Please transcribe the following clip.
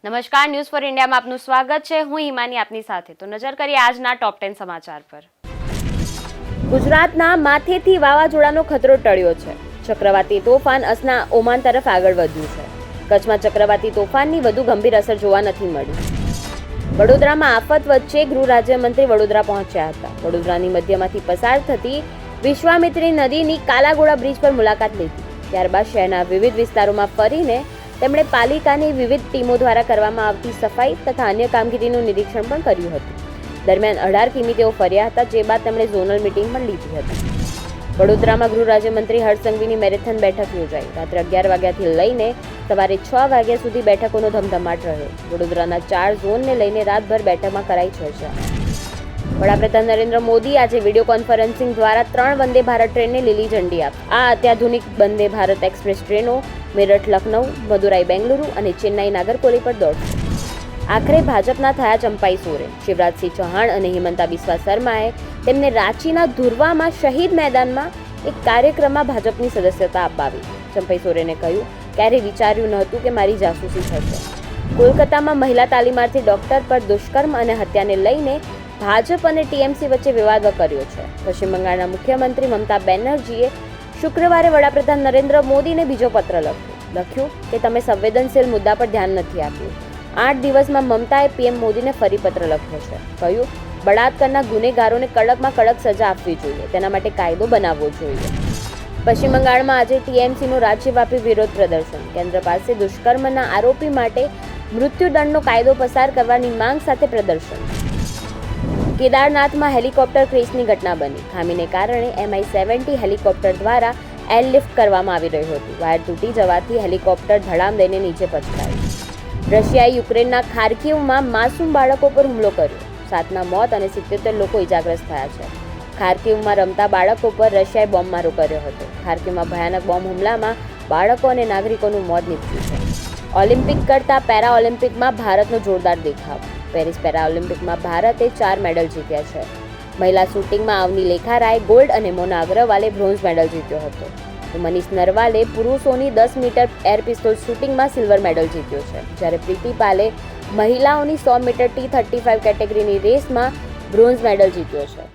નમસ્કાર, news for ઇન્ડિયામાં આપનું સ્વાગત છે. હું હિમાની આપની સાથે. તો નજર કરીએ આજના ટોપ 10 સમાચાર પર. ગુજરાતના માથેથી વાવાઝોડાનો ખતરો ટળ્યો છે. ચક્રવાતી તોફાન અસના ઓમાન તરફ આગળ વધ્યું છે. કચ્છમાં ચક્રવાતી તોફાનની વધુ ગંભીર અસર જોવા નથી મળી. વડોદરામાં આફત વચ્ચે ગૃહ રાજ્યમંત્રી વડોદરા પહોંચ્યા હતા. વડોદરાની મધ્યમાંથી પસાર થતી વિશ્વામિત્રી નદીની કાલાઘોડા બ્રિજ પર મુલાકાત લીધી. ત્યારબાદ શહેરના વિવિધ વિસ્તારોમાં ફરીને તેમણે પાલિકાની વિવિધ ટીમો દ્વારા કરવામાં આવતી સફાઈ તથા અન્ય કામગીરીનું નિરીક્ષણ પણ કર્યું હતું. દરમિયાન 18 કિમી તેઓ ફર્યા હતા, જે બાદ તેમણે ઝોનલ મિટિંગ પણ લીધી હતી. વડોદરામાં ગૃહ રાજ્યમંત્રી હર્ષ સંઘવીની મેરેથોન બેઠક યોજાઈ. રાત્રે 11 વાગ્યાથી લઈને સવારે 6 વાગ્યા સુધી બેઠકોનો ધમધમાટ રહ્યો. વડોદરાના 4 ઝોનને લઈને રાતભર બેઠકમાં કરાઈ ચર્ચા. વડાપ્રધાન નરેન્દ્ર મોદી આજે વિડીયો કોન્ફરન્સિંગ દ્વારા 3 વંદે ભારત ટ્રેનને લીલી ઝંડી આપી. આ અત્યાધુનિક વંદે ભારત એક્સપ્રેસ ટ્રેનો મેરઠ લખનઉ, મદુરાઈ બેંગલુરુ અને ચેન્નાઈ નાગરકોઇલ પર દોડશે. આખરે ભાજપના થયા ચંપાઈ સોરેન. શિવરાજસિંહ ચૌહાણ અને હિમંતા બિસ્વા શર્માએ તેમને રાંચીના ધુરવામાં શહીદ મેદાનમાં એક કાર્યક્રમમાં ભાજપની સદસ્યતા અપાવી. ચંપાઈ સોરેને કહ્યું, ક્યારેય વિચાર્યું નહોતું કે મારી જાસૂસી થશે. કોલકાતામાં મહિલા તાલીમાર્થી ડોક્ટર પર દુષ્કર્મ અને હત્યાને લઈને ભાજપ અને ટીએમસી વચ્ચે વિવાદ કર્યો છે. પશ્ચિમ બંગાળના મુખ્યમંત્રી મમતા બેનર્જીએ શુક્રવારે વડાપ્રધાન નરેન્દ્ર મોદીને બીજો પત્ર લખ્યું કે તમે સંવેદનશીલ મુદ્દા પર ધ્યાન નથી આપ્યું. 8 દિવસમાં મમતાએ પીએમ મોદીને ફરી પત્ર લખ્યો છે. કહ્યું, બળાત્કારના ગુનેગારોને કડકમાં કડક સજા આપવી જોઈએ, તેના માટે કાયદો બનાવવો જોઈએ. પશ્ચિમ બંગાળમાં આજે ટીએમસીનું રાજ્યવ્યાપી વિરોધ પ્રદર્શન. કેન્દ્ર પાસે દુષ્કર્મના આરોપી માટે મૃત્યુદંડનો કાયદો પસાર કરવાની માંગ સાથે પ્રદર્શન. કેદારનાથમાં હેલિકોપ્ટર ક્રેશની ઘટના બની. ખામીને કારણે MI-70 હેલિકોપ્ટર દ્વારા એરલિફ્ટ કરવામાં આવી રહ્યું હતું. વાયર તૂટી જવાથી હેલિકોપ્ટર ધડામ દઈને નીચે પછડાયું. રશિયાએ યુક્રેનના ખાર્કિવમાં માસૂમ બાળકો પર હુમલો કર્યો. 7ના મોત અને 77 લોકો ઇજાગ્રસ્ત થયા છે. ખાર્કિવમાં રમતા બાળકો પર રશિયાએ બોમ્બમારો કર્યો હતો. ખાર્કિવમાં ભયાનક બોમ્બ હુમલામાં બાળકો અને નાગરિકોનું મોત નીપજ્યું છે. ઓલિમ્પિક કરતાં પેરા ઓલિમ્પિકમાં ભારતનો જોરદાર દેખાવ. પેરિસ પેરા ઓલિમ્પિકમાં ભારતે 4 મેડલ જીત્યા છે. મહિલા શૂટિંગમાં અવની લેખારાએ ગોલ્ડ અને મોના અગ્રવાલે બ્રોન્ઝ મેડલ જીત્યો હતો. તો મનીષ નરવાલે પુરુષોની 10 મીટર એર પિસ્તોલ શૂટિંગમાં સિલ્વર મેડલ જીત્યો છે. જ્યારે પ્રીતિ પાલે મહિલાઓની 100 મીટર T35 કેટેગરીની રેસમાં બ્રોન્ઝ મેડલ જીત્યો છે.